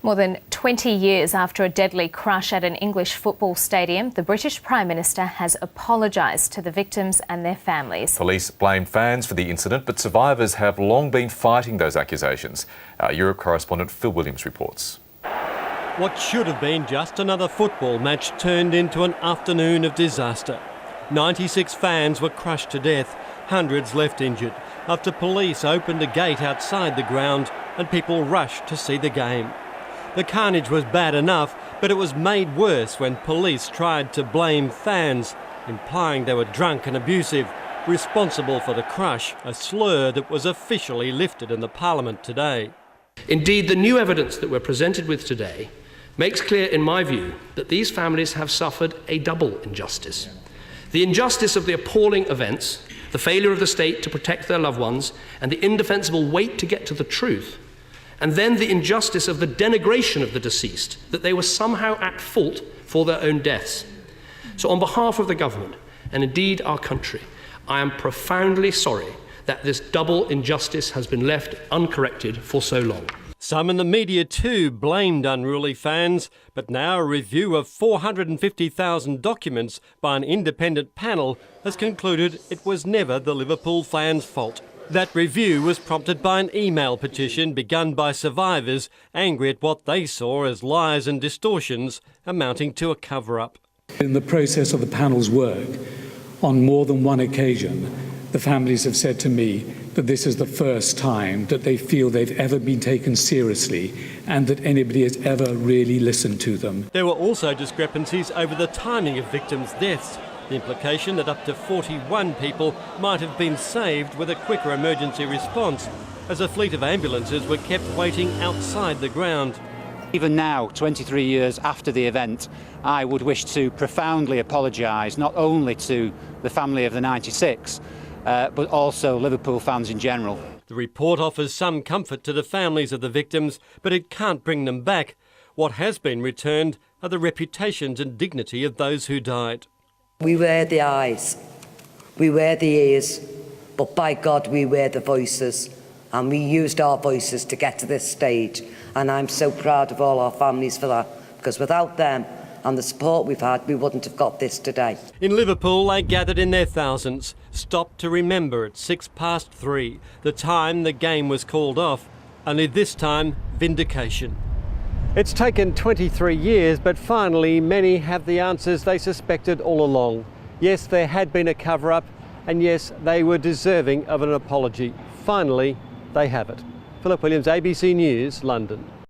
More than 20 years after a deadly crush at an English football stadium, the British Prime Minister has apologised to the victims and their families. Police blame fans for the incident, but survivors have long been fighting those accusations. Our Europe correspondent Phil Williams reports. What should have been just another football match turned into an afternoon of disaster. 96 fans were crushed to death, hundreds left injured, after police opened a gate outside the ground and people rushed to see the game. The carnage was bad enough, but it was made worse when police tried to blame fans, implying they were drunk and abusive, responsible for the crush, a slur that was officially lifted in the Parliament today. Indeed, the new evidence that we're presented with today makes clear, in my view, that these families have suffered a double injustice. The injustice of the appalling events, the failure of the state to protect their loved ones, and the indefensible wait to get to the truth, and then the injustice of the denigration of the deceased, that they were somehow at fault for their own deaths. So on behalf of the government, and indeed our country, I am profoundly sorry that this double injustice has been left uncorrected for so long. Some in the media too blamed unruly fans, but now a review of 450,000 documents by an independent panel has concluded it was never the Liverpool fans' fault. That review was prompted by an email petition begun by survivors angry at what they saw as lies and distortions amounting to a cover-up. In the process of the panel's work, on more than one occasion, the families have said to me that this is the first time that they feel they've ever been taken seriously and that anybody has ever really listened to them. There were also discrepancies over the timing of victims' deaths. The implication that up to 41 people might have been saved with a quicker emergency response, as a fleet of ambulances were kept waiting outside the ground. Even now, 23 years after the event, I would wish to profoundly apologise not only to the family of the 96, but also Liverpool fans in general. The report offers some comfort to the families of the victims, but it can't bring them back. What has been returned are the reputations and dignity of those who died. We wear the eyes, we wear the ears, but by God we wear the voices, and we used our voices to get to this stage, and I'm so proud of all our families for that, because without them and the support we've had, we wouldn't have got this today. In Liverpool, they gathered in their thousands, stopped to remember at 3:06, the time the game was called off, only this time vindication. It's taken 23 years, but finally many have the answers they suspected all along. Yes, there had been a cover-up, and yes, they were deserving of an apology. Finally, they have it. Philip Williams, ABC News, London.